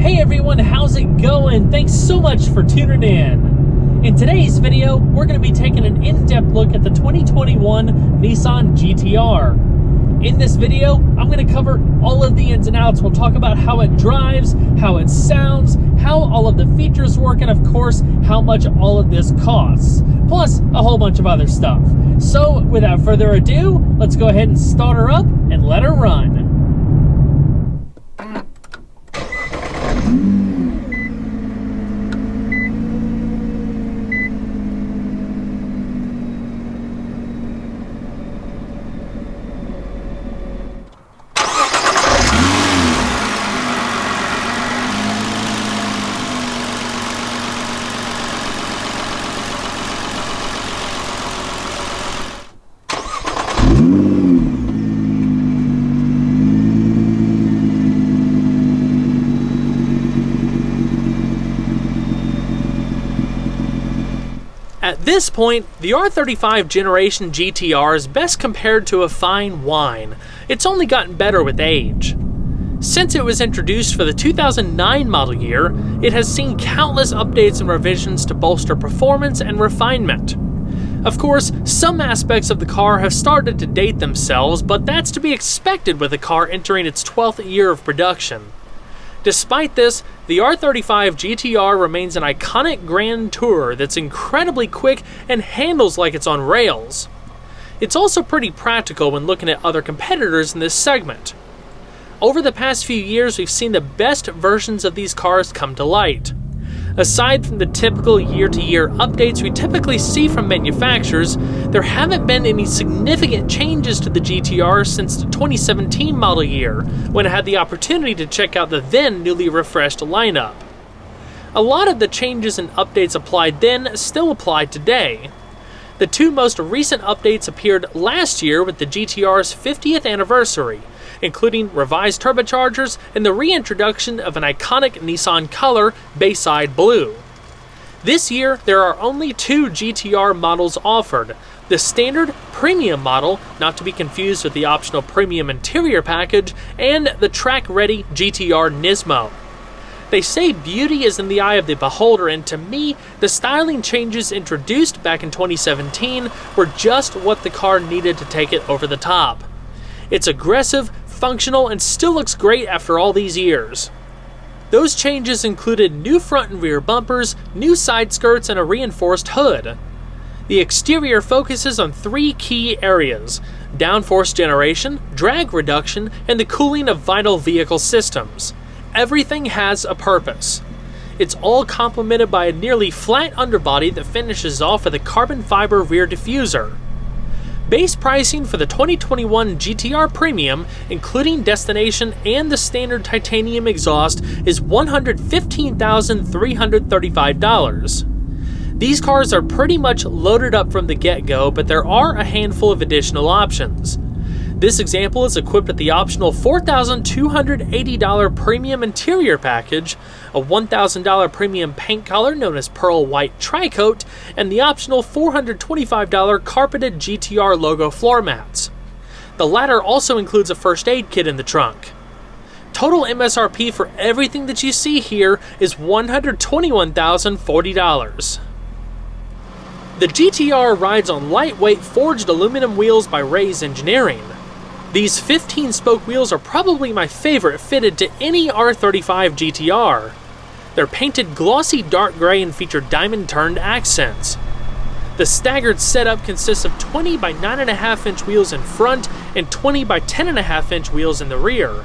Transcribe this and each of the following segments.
Hey everyone, how's it going? Thanks so much for tuning in. In today's video, we're going to be taking an in-depth look at the 2021 Nissan GT-R. In this video, I'm going to cover all of the ins and outs. We'll talk about how it drives, how it sounds, how all of the features work, and of course, how much all of this costs. Plus, a whole bunch of other stuff. So, without further ado, let's go ahead and start her up and let her run. At this point, the R35 generation GT-R is best compared to a fine wine. It's only gotten better with age. Since it was introduced for the 2009 model year, it has seen countless updates and revisions to bolster performance and refinement. Of course, some aspects of the car have started to date themselves, but that's to be expected with a car entering its 12th year of production. Despite this, the R35 GT-R remains an iconic grand tourer that's incredibly quick and handles like it's on rails. It's also pretty practical when looking at other competitors in this segment. Over the past few years, we've seen the best versions of these cars come to light. Aside from the typical year-to-year updates we typically see from manufacturers, there haven't been any significant changes to the GT-R since the 2017 model year, when I had the opportunity to check out the then newly refreshed lineup. A lot of the changes and updates applied then still apply today. The two most recent updates appeared last year with the GT-R's 50th anniversary, including revised turbochargers and the reintroduction of an iconic Nissan color, Bayside Blue. This year, there are only two GT-R models offered: the standard Premium model, not to be confused with the optional Premium interior package, and the track-ready GT-R Nismo. They say beauty is in the eye of the beholder, and to me, the styling changes introduced back in 2017 were just what the car needed to take it over the top. It's aggressive, functional, and still looks great after all these years. Those changes included new front and rear bumpers, new side skirts, and a reinforced hood. The exterior focuses on three key areas: downforce generation, drag reduction, and the cooling of vital vehicle systems. Everything has a purpose. It's all complemented by a nearly flat underbody that finishes off with a carbon fiber rear diffuser. Base pricing for the 2021 GT-R Premium, including destination and the standard titanium exhaust, is $115,335. These cars are pretty much loaded up from the get-go, but there are a handful of additional options. This example is equipped with the optional $4,280 premium interior package, a $1,000 premium paint color known as Pearl White Tri-Coat, and the optional $425 carpeted GT-R logo floor mats. The latter also includes a first aid kit in the trunk. Total MSRP for everything that you see here is $121,040. The GT-R rides on lightweight forged aluminum wheels by Ray's Engineering. These 15-spoke wheels are probably my favorite fitted to any R35 GT-R. They're painted glossy dark gray and feature diamond-turned accents. The staggered setup consists of 20 by 9.5-inch wheels in front and 20 by 10.5-inch wheels in the rear.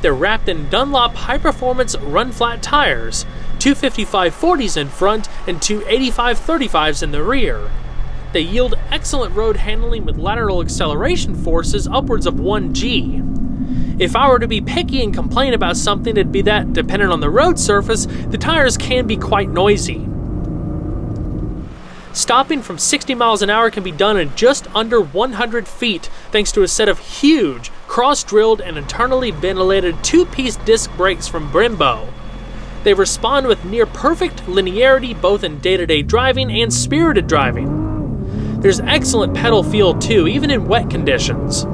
They're wrapped in Dunlop high-performance run-flat tires, 255/40s in front and two 85/35s in the rear. They yield excellent road handling with lateral acceleration forces upwards of 1 G. If I were to be picky and complain about something, it'd be that, depending on the road surface, the tires can be quite noisy. Stopping from 60 miles an hour can be done in just under 100 feet thanks to a set of huge, cross-drilled and internally ventilated two-piece disc brakes from Brembo. They respond with near-perfect linearity both in day-to-day driving and spirited driving. There's excellent pedal feel too, even in wet conditions.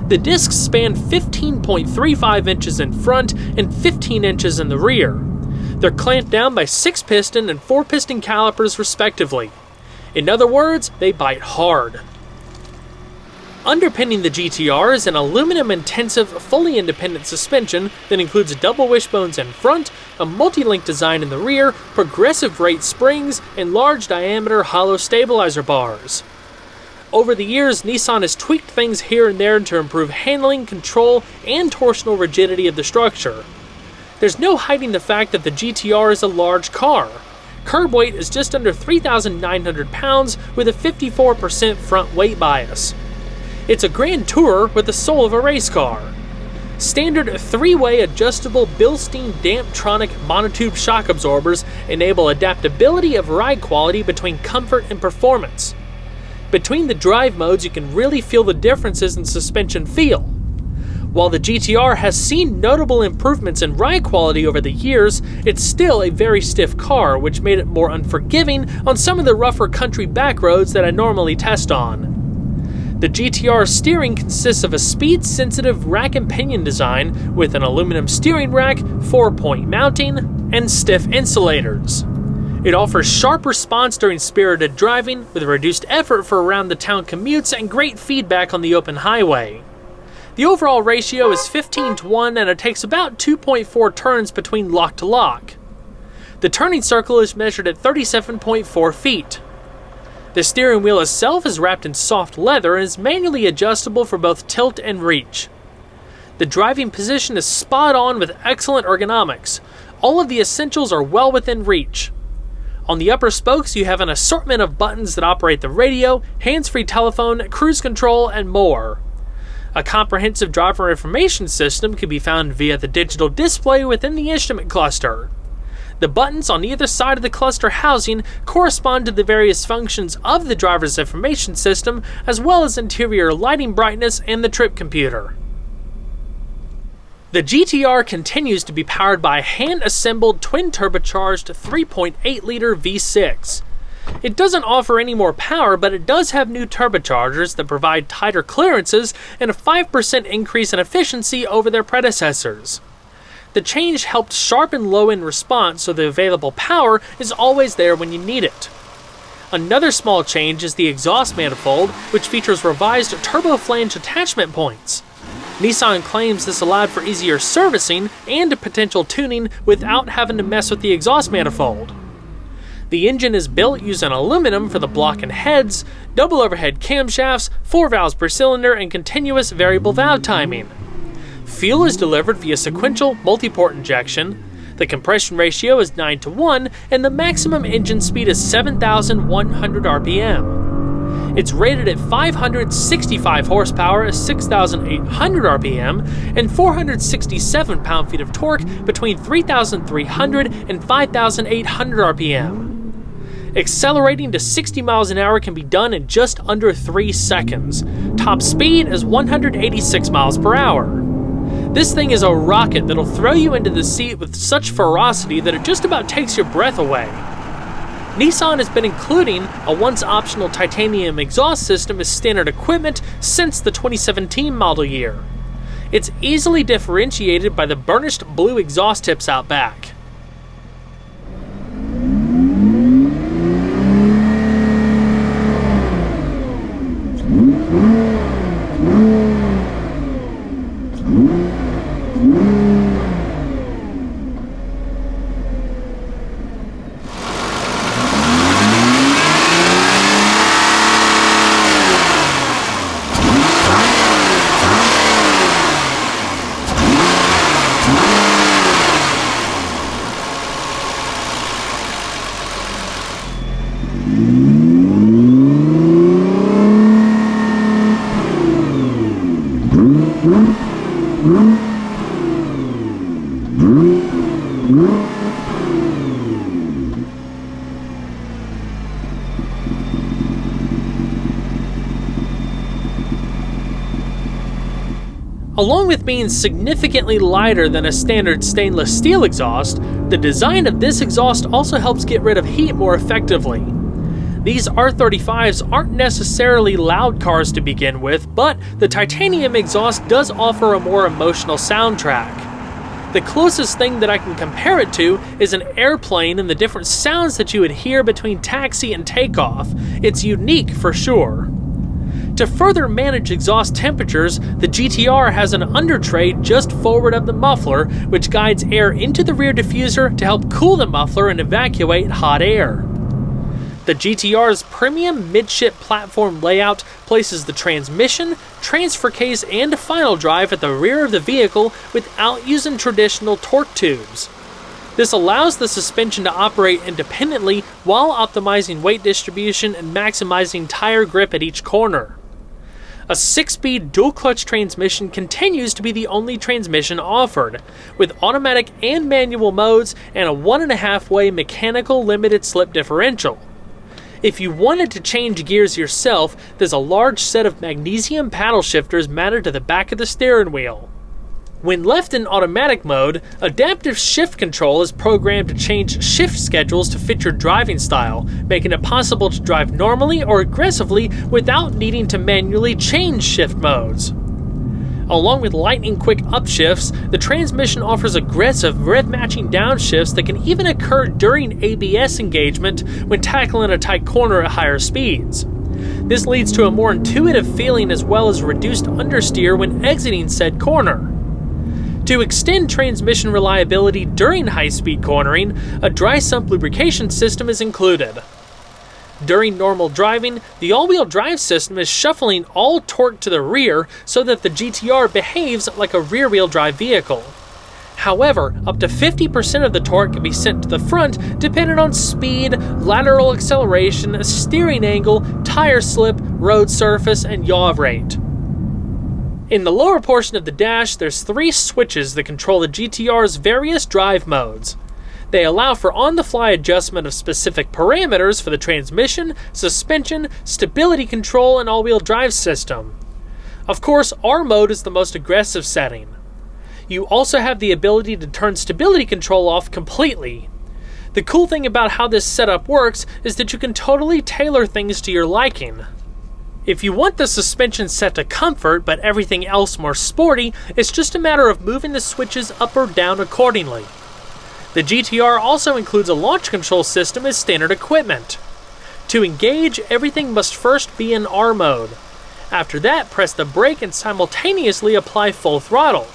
The discs span 15.35 inches in front and 15 inches in the rear. They're clamped down by 6-piston and 4-piston calipers respectively. In other words, they bite hard. Underpinning the GT-R is an aluminum-intensive, fully independent suspension that includes double wishbones in front, a multi-link design in the rear, progressive rate springs, and large-diameter hollow stabilizer bars. Over the years, Nissan has tweaked things here and there to improve handling, control, and torsional rigidity of the structure. There's no hiding the fact that the GT-R is a large car. Curb weight is just under 3,900 pounds with a 54% front weight bias. It's a grand tourer with the soul of a race car. Standard 3-way adjustable Bilstein Damptronic monotube shock absorbers enable adaptability of ride quality between comfort and performance. Between the drive modes, you can really feel the differences in suspension feel. While the GT-R has seen notable improvements in ride quality over the years, it's still a very stiff car, which made it more unforgiving on some of the rougher country back roads that I normally test on. The GT-R steering consists of a speed-sensitive rack and pinion design with an aluminum steering rack, 4-point mounting, and stiff insulators. It offers sharp response during spirited driving, with reduced effort for around-the-town commutes and great feedback on the open highway. The overall ratio is 15:1 and it takes about 2.4 turns between lock to lock. The turning circle is measured at 37.4 feet. The steering wheel itself is wrapped in soft leather and is manually adjustable for both tilt and reach. The driving position is spot on with excellent ergonomics. All of the essentials are well within reach. On the upper spokes, you have an assortment of buttons that operate the radio, hands-free telephone, cruise control, and more. A comprehensive driver information system can be found via the digital display within the instrument cluster. The buttons on either side of the cluster housing correspond to the various functions of the driver's information system, as well as interior lighting brightness and the trip computer. The GT-R continues to be powered by a hand-assembled twin-turbocharged 3.8-liter V6. It doesn't offer any more power, but it does have new turbochargers that provide tighter clearances and a 5% increase in efficiency over their predecessors. The change helped sharpen low-end response so the available power is always there when you need it. Another small change is the exhaust manifold, which features revised turboflange attachment points. Nissan claims this allowed for easier servicing and potential tuning without having to mess with the exhaust manifold. The engine is built using aluminum for the block and heads, double overhead camshafts, 4 valves per cylinder, and continuous variable valve timing. Fuel is delivered via sequential multi-port injection. The compression ratio is 9:1, and the maximum engine speed is 7,100 RPM. It's rated at 565 horsepower, 6,800 RPM, and 467 pound-feet of torque between 3,300 and 5,800 RPM. Accelerating to 60 miles an hour can be done in just under 3 seconds. Top speed is 186 miles per hour. This thing is a rocket that'll throw you into the seat with such ferocity that it just about takes your breath away. Nissan has been including a once-optional titanium exhaust system as standard equipment since the 2017 model year. It's easily differentiated by the burnished blue exhaust tips out back. Along with being significantly lighter than a standard stainless steel exhaust, the design of this exhaust also helps get rid of heat more effectively. These R35s aren't necessarily loud cars to begin with, but the titanium exhaust does offer a more emotional soundtrack. The closest thing that I can compare it to is an airplane and the different sounds that you would hear between taxi and takeoff. It's unique for sure. To further manage exhaust temperatures, the GT-R has an under tray just forward of the muffler, which guides air into the rear diffuser to help cool the muffler and evacuate hot air. The GT-R's premium midship platform layout places the transmission, transfer case, and final drive at the rear of the vehicle without using traditional torque tubes. This allows the suspension to operate independently while optimizing weight distribution and maximizing tire grip at each corner. A 6-speed dual-clutch transmission continues to be the only transmission offered, with automatic and manual modes and a 1.5-way mechanical limited slip differential. If you wanted to change gears yourself, there's a large set of magnesium paddle shifters mounted to the back of the steering wheel. When left in automatic mode, adaptive shift control is programmed to change shift schedules to fit your driving style, making it possible to drive normally or aggressively without needing to manually change shift modes. Along with lightning-quick upshifts, the transmission offers aggressive rev-matching downshifts that can even occur during ABS engagement when tackling a tight corner at higher speeds. This leads to a more intuitive feeling as well as reduced understeer when exiting said corner. To extend transmission reliability during high-speed cornering, a dry sump lubrication system is included. During normal driving, the all-wheel drive system is shuffling all torque to the rear so that the GT-R behaves like a rear-wheel drive vehicle. However, up to 50% of the torque can be sent to the front depending on speed, lateral acceleration, steering angle, tire slip, road surface, and yaw rate. In the lower portion of the dash, there's 3 switches that control the GT-R's various drive modes. They allow for on-the-fly adjustment of specific parameters for the transmission, suspension, stability control, and all-wheel drive system. Of course, R mode is the most aggressive setting. You also have the ability to turn stability control off completely. The cool thing about how this setup works is that you can totally tailor things to your liking. If you want the suspension set to comfort but everything else more sporty, it's just a matter of moving the switches up or down accordingly. The GT-R also includes a launch control system as standard equipment. To engage, everything must first be in R mode. After that, press the brake and simultaneously apply full throttle.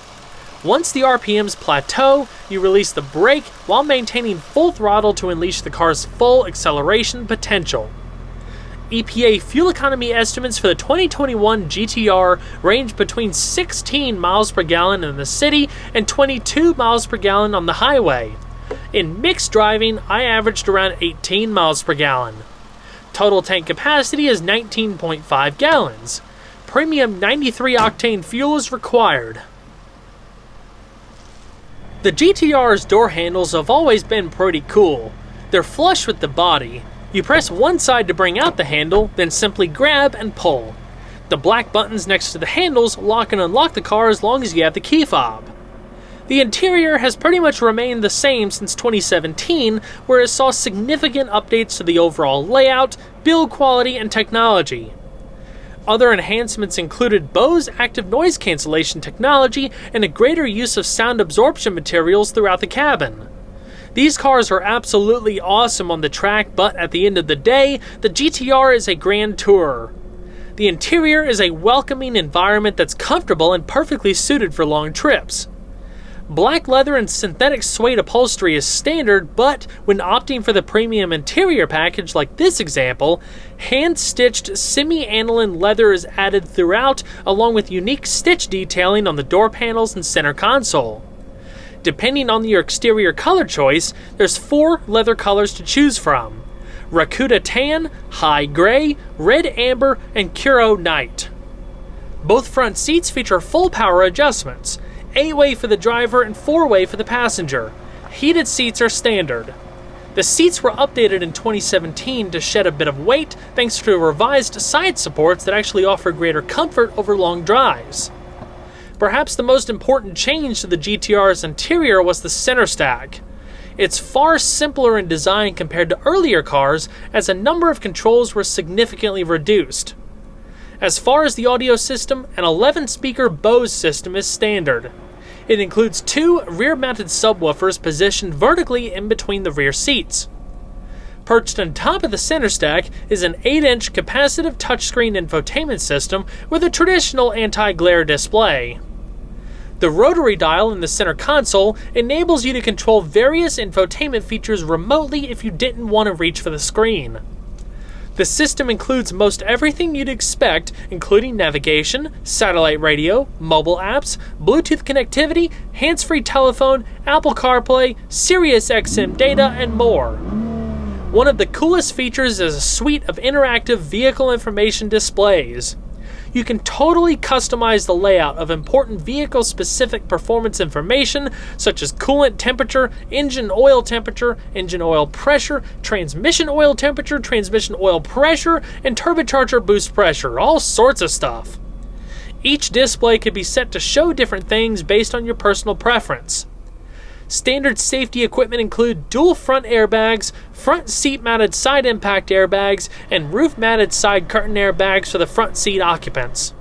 Once the RPMs plateau, you release the brake while maintaining full throttle to unleash the car's full acceleration potential. EPA fuel economy estimates for the 2021 GT-R range between 16 miles per gallon in the city and 22 miles per gallon on the highway. In mixed driving, I averaged around 18 miles per gallon. Total tank capacity is 19.5 gallons. Premium 93 octane fuel is required. The GT-R's door handles have always been pretty cool. They're flush with the body. You press one side to bring out the handle, then simply grab and pull. The black buttons next to the handles lock and unlock the car as long as you have the key fob. The interior has pretty much remained the same since 2017, where it saw significant updates to the overall layout, build quality, and technology. Other enhancements included Bose active noise cancellation technology and a greater use of sound absorption materials throughout the cabin. These cars are absolutely awesome on the track, but at the end of the day, the GT-R is a grand tourer. The interior is a welcoming environment that's comfortable and perfectly suited for long trips. Black leather and synthetic suede upholstery is standard, but when opting for the premium interior package like this example, hand-stitched semi-aniline leather is added throughout, along with unique stitch detailing on the door panels and center console. Depending on your exterior color choice, there's 4 leather colors to choose from: Rakuta Tan, High Gray, Red Amber, and Kuro Night. Both front seats feature full power adjustments, 8-way for the driver and 4-way for the passenger. Heated seats are standard. The seats were updated in 2017 to shed a bit of weight thanks to revised side supports that actually offer greater comfort over long drives. Perhaps the most important change to the GT-R's interior was the center stack. It's far simpler in design compared to earlier cars, as a number of controls were significantly reduced. As far as the audio system, an 11-speaker Bose system is standard. It includes 2 rear-mounted subwoofers positioned vertically in between the rear seats. Perched on top of the center stack is an 8-inch capacitive touchscreen infotainment system with a traditional anti-glare display. The rotary dial in the center console enables you to control various infotainment features remotely if you didn't want to reach for the screen. The system includes most everything you'd expect, including navigation, satellite radio, mobile apps, Bluetooth connectivity, hands-free telephone, Apple CarPlay, Sirius XM data, and more. One of the coolest features is a suite of interactive vehicle information displays. You can totally customize the layout of important vehicle-specific performance information such as coolant temperature, engine oil pressure, transmission oil temperature, transmission oil pressure, and turbocharger boost pressure, all sorts of stuff. Each display can be set to show different things based on your personal preference. Standard safety equipment include dual front airbags, front seat-mounted side impact airbags, and roof-mounted side curtain airbags for the front seat occupants.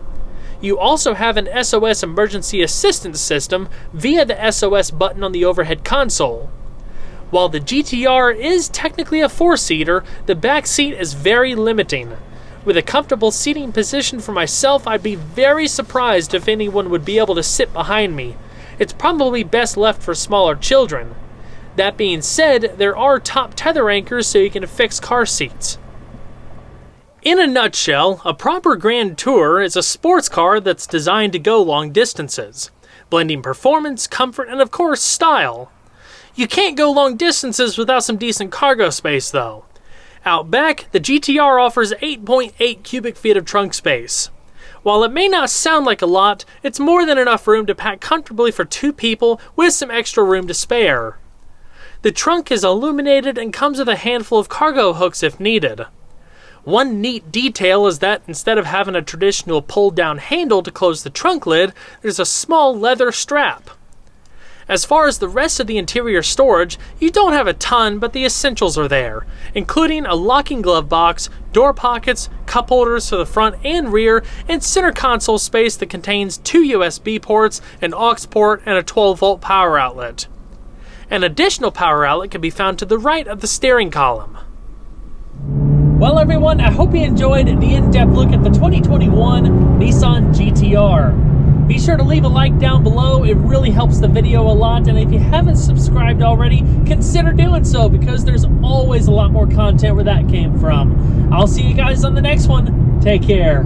You also have an SOS emergency assistance system via the SOS button on the overhead console. While the GT-R is technically a 4-seater, the back seat is very limiting. With a comfortable seating position for myself, I'd be very surprised if anyone would be able to sit behind me. It's probably best left for smaller children. That being said, there are top tether anchors so you can fix car seats. In a nutshell, a proper Grand Tour is a sports car that's designed to go long distances, blending performance, comfort, and of course, style. You can't go long distances without some decent cargo space though. Out back, the GT-R offers 8.8 cubic feet of trunk space. While it may not sound like a lot, it's more than enough room to pack comfortably for 2 people with some extra room to spare. The trunk is illuminated and comes with a handful of cargo hooks if needed. One neat detail is that instead of having a traditional pull-down handle to close the trunk lid, there's a small leather strap. As far as the rest of the interior storage, you don't have a ton, but the essentials are there, including a locking glove box, door pockets, cup holders for the front and rear, and center console space that contains 2 USB ports, an aux port, and a 12-volt power outlet. An additional power outlet can be found to the right of the steering column. Well everyone, I hope you enjoyed the in-depth look at the 2021 Nissan GT-R. Be sure to leave a like down below, it really helps the video a lot, and if you haven't subscribed already, consider doing so because there's always a lot more content where that came from. I'll see you guys on the next one. Take care.